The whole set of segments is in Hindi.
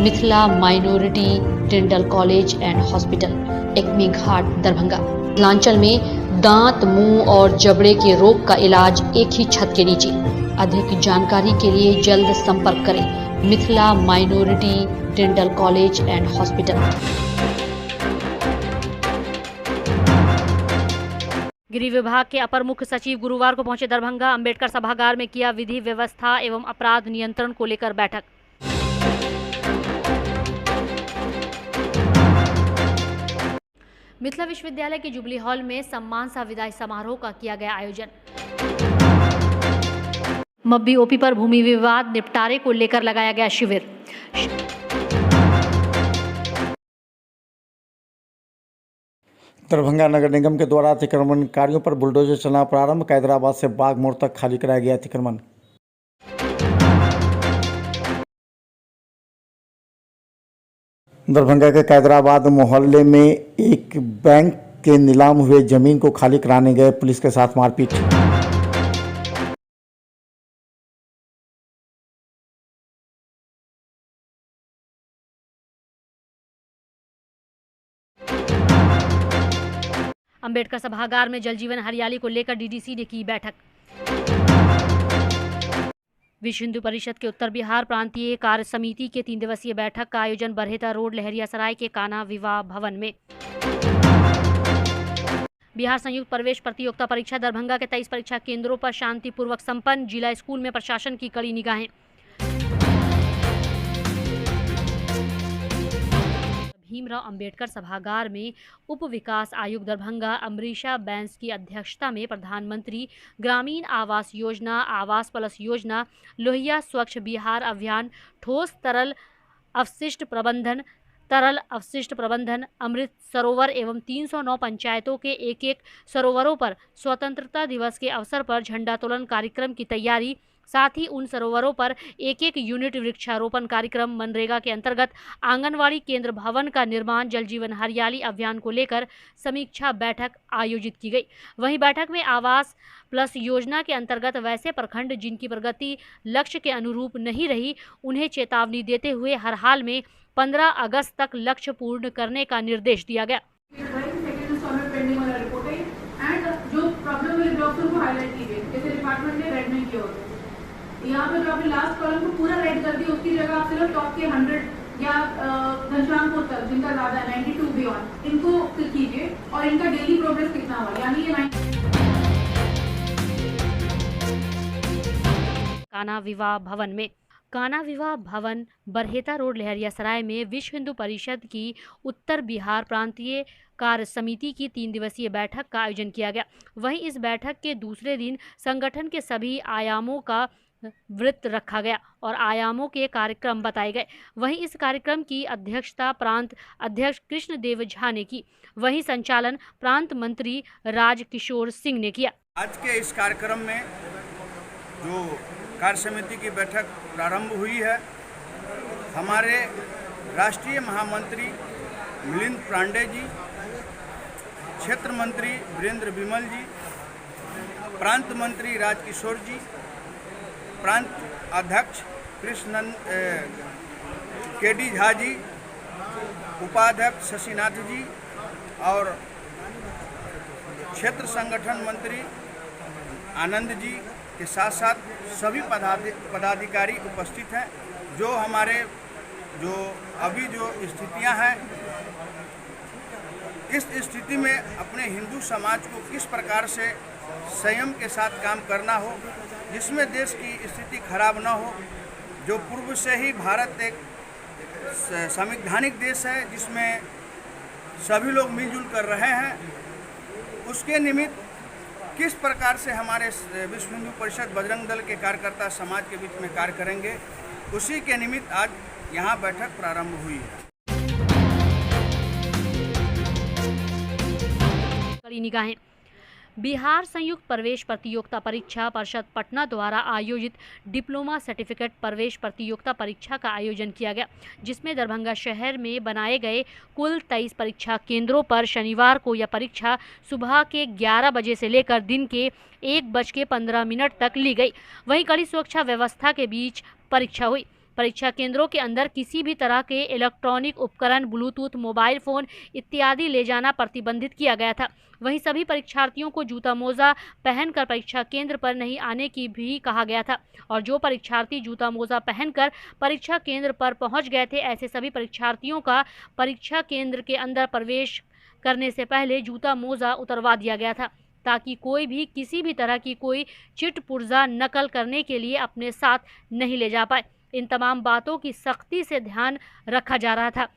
Mithila minority dental college and hospital, Ekmi Ghat, Darbhanga. Mithilanchal में दांत, मुंह और जबड़े के रोग का इलाज एक ही छत के नीचे। अधिक जानकारी के लिए जल्द संपर्क करें Mithila minority dental college and hospital. गृह विभाग के अपर मुख्य सचिव गुरुवार को पहुंचे दरभंगा। अंबेडकर सभागार में किया विधि व्यवस्था एवं अपराध नियंत्रण को लेकर बैठक। मिथिला विश्वविद्यालय के जुबली हॉल में सम्मान सह विदाई समारोह का किया गया आयोजन। मब्बी ओपी पर भूमि विवाद निपटारे को लेकर लगाया गया शिविर। दरभंगा नगर निगम के द्वारा अतिक्रमणकारियों पर बुलडोजर चलना प्रारंभ। कैदराबाद से बाग मोड़ तक खाली कराया गया अतिक्रमण। दरभंगा के कैदराबाद मोहल्ले में एक बैंक के नीलाम हुए जमीन को खाली कराने गए पुलिस के साथ मारपीट। अंबेडकर सभागार में जल जीवन हरियाली को लेकर डीडीसी ने की बैठक। विश्व हिंदू परिषद के उत्तर बिहार प्रांतीय कार्य समिति के 3 दिवसीय बैठक का आयोजन बरहेता रोड, लहरियासराय के कान्हा विवाह भवन में। बिहार संयुक्त प्रवेश प्रतियोगिता परीक्षा दरभंगा के 23 परीक्षा केंद्रों पर शांतिपूर्वक संपन्न। जिला स्कूल में प्रशासन की कड़ी निगाहें। भीमराव अंबेडकर सभागार में उप विकास आयुक्त दरभंगा अमरीशा बैंस की अध्यक्षता में प्रधानमंत्री ग्रामीण आवास योजना, आवास प्लस योजना, लोहिया स्वच्छ बिहार अभियान, ठोस तरल अवशिष्ट प्रबंधन, अमृत सरोवर एवं 309 पंचायतों के एक सरोवरों पर स्वतंत्रता दिवस के अवसर पर झंडोत्तोलन कार्यक्रम की तैयारी, साथ ही उन सरोवरों पर एक यूनिट वृक्षारोपण कार्यक्रम, मनरेगा के अंतर्गत आंगनवाड़ी केंद्र भवन का निर्माण, जल जीवन हरियाली अभियान को लेकर समीक्षा बैठक आयोजित की गई। वहीं बैठक में आवास प्लस योजना के अंतर्गत वैसे प्रखंड जिनकी प्रगति लक्ष्य के अनुरूप नहीं रही, उन्हें चेतावनी देते हुए हर हाल में 15 अगस्त तक लक्ष्य पूर्ण करने का निर्देश दिया गया। यहाँ पे जो आपने लास्ट कॉलम को पूरा रेड कर दिया, उसकी जगह आप सिर्फ टॉप के 100 या घनश्यामपुर तक जिनका ज्यादा है 92 बियॉन्ड, इनको क्लिक कीजिए और इनका डेली प्रोग्रेस कितना हुआ, यानी ये कान्हा विवाह भवन में। कान्हा विवाह भवन बरहेता रोड, लहरियासराय में विश्व हिंदू परिषद की उत्तर बिहार प्रांतीय कार्य समिति की 3 दिवसीय बैठक का आयोजन किया गया। वहीं इस बैठक के दूसरे दिन संगठन के सभी आयामों का वृत्त रखा गया और आयामों के कार्यक्रम बताए गए। वहीं इस कार्यक्रम की अध्यक्षता प्रांत अध्यक्ष कृष्णदेव झा ने की। वहीं संचालन प्रांत मंत्री राजकिशोर सिंह ने किया। आज के इस कार्यक्रम में जो कार्य समिति की बैठक प्रारंभ हुई है, हमारे राष्ट्रीय महामंत्री मिलिंद पांडे जी, क्षेत्र मंत्री वीरेंद्र विमल जी, प्रांत मंत्री राजकिशोर जी, प्रांत अध्यक्ष केडी झा जी, उपाध्यक्ष शशिनाथ जी और क्षेत्र संगठन मंत्री आनंद जी के साथ साथ सभी पदाधिकारी उपस्थित हैं। जो हमारे अभी जो स्थितियां हैं, इस स्थिति में अपने हिंदू समाज को किस प्रकार से संयम के साथ काम करना हो, जिसमें देश की स्थिति खराब न हो। जो पूर्व से ही भारत एक संवैधानिक देश है जिसमें सभी लोग मिलजुल कर रहे हैं, उसके निमित्त किस प्रकार से हमारे विश्व हिंदू परिषद बजरंग दल के कार्यकर्ता समाज के बीच में कार्य करेंगे, उसी के निमित्त आज यहाँ बैठक प्रारंभ हुई है। कड़ी निगाहें। बिहार संयुक्त प्रवेश प्रतियोगिता परीक्षा परिषद पटना द्वारा आयोजित डिप्लोमा सर्टिफिकेट प्रवेश प्रतियोगिता परीक्षा का आयोजन किया गया, जिसमें दरभंगा शहर में बनाए गए कुल 23 परीक्षा केंद्रों पर शनिवार को यह परीक्षा सुबह के 11 बजे से लेकर दिन के 1:15 तक ली गई। वहीं कड़ी सुरक्षा व्यवस्था के बीच परीक्षा हुई। परीक्षा केंद्रों के अंदर किसी भी तरह के इलेक्ट्रॉनिक उपकरण, ब्लूटूथ, मोबाइल फोन इत्यादि ले जाना प्रतिबंधित किया गया था। वहीं सभी परीक्षार्थियों को जूता मोजा पहनकर परीक्षा केंद्र पर नहीं आने की भी कहा गया था और जो परीक्षार्थी जूता मोजा पहनकर परीक्षा केंद्र पर पहुंच गए थे, ऐसे सभी परीक्षार्थियों का परीक्षा केंद्र के अंदर प्रवेश करने से पहले जूता मोजा उतरवा दिया गया था ताकि कोई भी किसी भी तरह की कोई चिट पुर्जा नकल करने के लिए अपने साथ नहीं ले जा पाए। इन तमाम बातों की सख्ती से ध्यान रखा जा रहा था।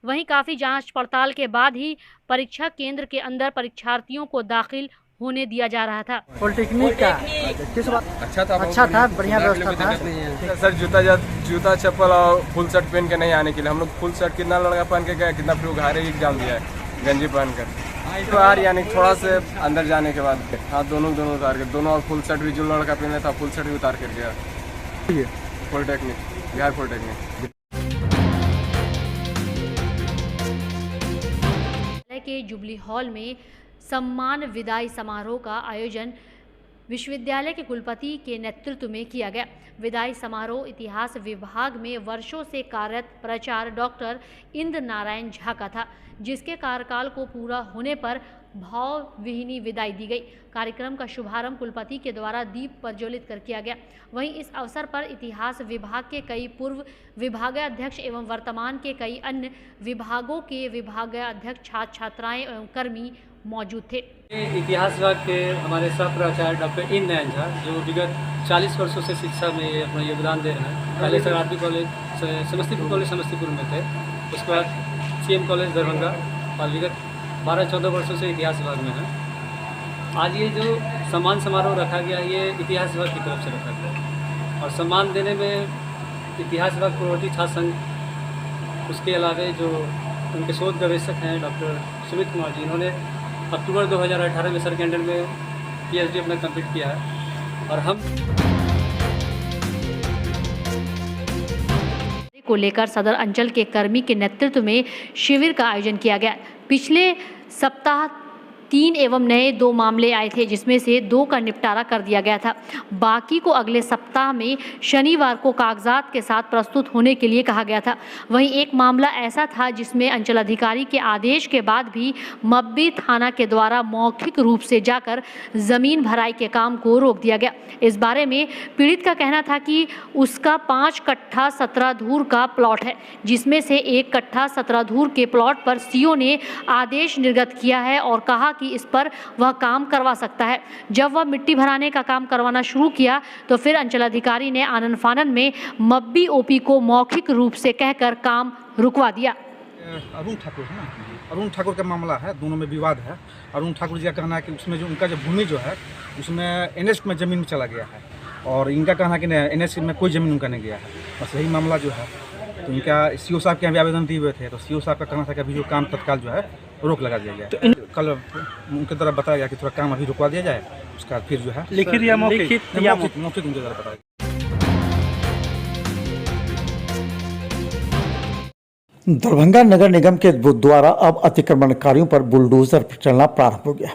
वहीं काफ़ी जांच पड़ताल के बाद ही परीक्षा केंद्र के अंदर परीक्षार्थियों को दाखिल होने दिया जा रहा था। पॉलिटेक्निक का किस बात अच्छा था, बढ़िया व्यवस्था था सर। जूता चप्पल और फुल शर्ट पहन के नहीं आने के लिए हम लोग फुल शर्ट कितना लड़का पहन के गए, कितना फिर घारे एग्जाम दिया है गंजी पहन कर। तो यार यानी थोड़ा से अंदर जाने के बाद हाँ दोनों उतार के दोनों, और फुल शर्ट भी जो लड़का पहने था फुल शर्ट भी उतार कर गया। पॉलिटेक्निक, बिहार पॉलिटेक्निक के जुबली हॉल में सम्मान विदाई समारोह का आयोजन विश्वविद्यालय के कुलपति के नेतृत्व में किया गया। विदाई समारोह इतिहास विभाग में वर्षों से कार्यरत प्राचार्य डॉक्टर इंद्र नारायण झा का था, जिसके कार्यकाल को पूरा होने पर भाव विहीनी विदाई दी गई। कार्यक्रम का शुभारंभ कुलपति के द्वारा दीप प्रज्वलित कर किया गया। वहीं इस अवसर पर इतिहास विभाग के कई पूर्व विभागाध्यक्ष एवं वर्तमान के कई अन्य विभागों के विभागाध्यक्ष, छात्र छात्राएं एवं कर्मी मौजूद थे। इतिहास विभाग के हमारे सह प्राचार्य डॉक्टर इंद्र नारायण झा, जो विगत 40 वर्षों से शिक्षा में अपना योगदान दे रहे हैं। पहले सरदार कॉलेज समस्तीपुर कॉलेज समस्तीपुर में थे, उसके बाद CM कॉलेज दरभंगा और विगत 12-14 वर्षों से इतिहास विभाग में है। आज ये जो सम्मान समारोह रखा गया, ये इतिहास विभाग की तरफ से रखा गया और सम्मान देने में इतिहास विभाग पूर्ववर्ती छात्र संघ, उसके अलावा जो उनके शोध गवेषक हैं डॉक्टर सुमित कुमार जी, इन्होंने अक्टूबर 2018 में सर के अंडर में PhD अपना कंप्लीट किया है। और हम को लेकर सदर अंचल के कर्मी के नेतृत्व में शिविर का आयोजन किया गया। पिछले सप्ताह 3 एवं नए 2 मामले आए थे, जिसमें से 2 का निपटारा कर दिया गया था। बाकी को अगले सप्ताह में शनिवार को कागजात के साथ प्रस्तुत होने के लिए कहा गया था। वहीं एक मामला ऐसा था जिसमें अंचल अधिकारी के आदेश के बाद भी मब्बी थाना के द्वारा मौखिक रूप से जाकर ज़मीन भराई के काम को रोक दिया गया। इस बारे में पीड़ित का कहना था कि उसका 5 कट्ठा 17 धूर का प्लॉट है, जिसमें से 1 कट्ठा 17 धूर के प्लॉट पर CO ने आदेश निर्गत किया है और कहा कि इस पर वह काम करवा सकता है। जब वह मिट्टी भराने का काम करवाना शुरू किया तो फिर अंचल अधिकारी ने आनन फानन में मब्बी OP को मौखिक रूप से कहकर काम रुकवा दिया। अरुण ठाकुर है ना, अरुण ठाकुर का मामला है, दोनों में विवाद है। अरुण ठाकुर जी का कहना है कि उसमें जो उनका जो भूमि जो है उसमें NS में ज़मीन में चला गया है और इनका कहना है कि NS में कोई ज़मीन उनका नहीं गया है। बस यही मामला जो है, तो इनका CO साहब के यहाँ भी आवेदन दिए हुए थे, तो CO साहब का कहना था कि अभी जो काम तत्काल जो है रोक लगा दिया जाए। तो कल उनके द्वारा बताया गया कि थोड़ा काम अभी रुकवा दिया जाए, उसका फिर जो है लिखित या मौखिक उनके द्वारा बताया। दरभंगा नगर निगम के द्वारा अब अतिक्रमणकारियों पर बुलडोजर चलना प्रारंभ हो गया।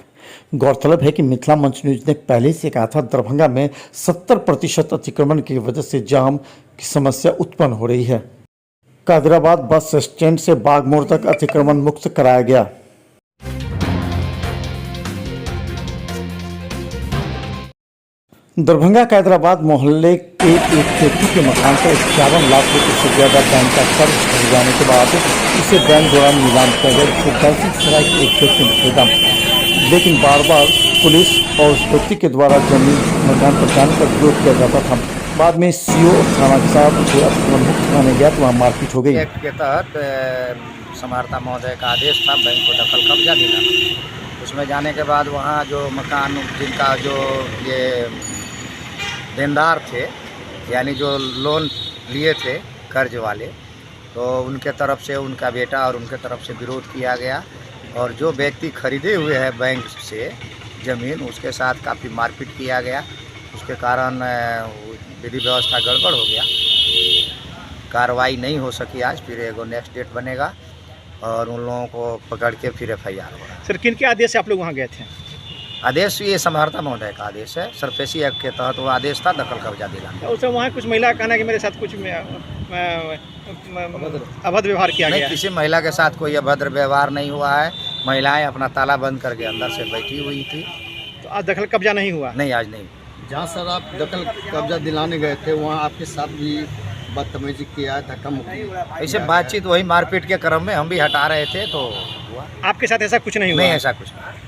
गौरतलब है कि मिथिला मंच न्यूज ने पहले से कहा था दरभंगा में 70% अतिक्रमण की वजह से जाम की समस्या उत्पन्न हो रही है। कादराबाद बस स्टैंड से बागमोड़ तक अतिक्रमण मुक्त कराया गया। दरभंगा कैदराबाद मोहल्ले के एक व्यक्ति के मकान पर 51 लाख रुपये से ज्यादा बैंक का कर्ज भर जाने के बाद इसे बैंक द्वारा नीलाम किया गया। सराय के एक व्यक्ति ने खरीदा, लेकिन बार बार पुलिस और उस व्यक्ति के द्वारा जमीन मकान पर जाने का विरोध किया जाता था। बाद में CO थाना के साथ मुक्त थाने गया तो वहाँ मारपीट हो गई। एक्ट के तहत समाहर्ता महोदय का आदेश था बैंक को दखल कब्जा देना। उसमें जाने के बाद वहाँ जो मकान जिनका जो ये देनदार थे, यानी जो लोन लिए थे कर्ज वाले, तो उनके तरफ से उनका बेटा और उनके तरफ से विरोध किया गया और जो व्यक्ति खरीदे हुए हैं बैंक से ज़मीन, उसके साथ काफ़ी मारपीट किया गया। उसके कारण विधि व्यवस्था गड़बड़ हो गया, कार्रवाई नहीं हो सकी। आज फिर एगो नेक्स्ट डेट बनेगा और उन लोगों को पकड़ के फिर FIR होगा। सर, किन के आदेश से आप लोग वहाँ गए थे? आदेश ये समहर्ता महोदय का आदेश है, सरफेसी एक्ट के तहत वो आदेश था दखल कब्जा दिलाने। उसमें वहाँ कुछ महिला का कहना है कि मेरे साथ कुछ अभद्र व्यवहार किया नहीं, गया है। किसी महिला के साथ कोई अभद्र व्यवहार नहीं हुआ है। महिलाएं अपना ताला बंद करके अंदर से बैठी हुई थी। तो आज दखल कब्जा नहीं हुआ? नहीं, आज नहीं। जहाँ सर आप दखल कब्जा दिलाने गए थे वहाँ आपके साथ भी बदतमीजी किया, धक्का मुक्की, ऐसे बातचीत वही मारपीट के क्रम में हम भी हटा रहे थे तो हुआ। आपके साथ ऐसा कुछ नहीं हुआ? नहीं, ऐसा कुछ नहीं।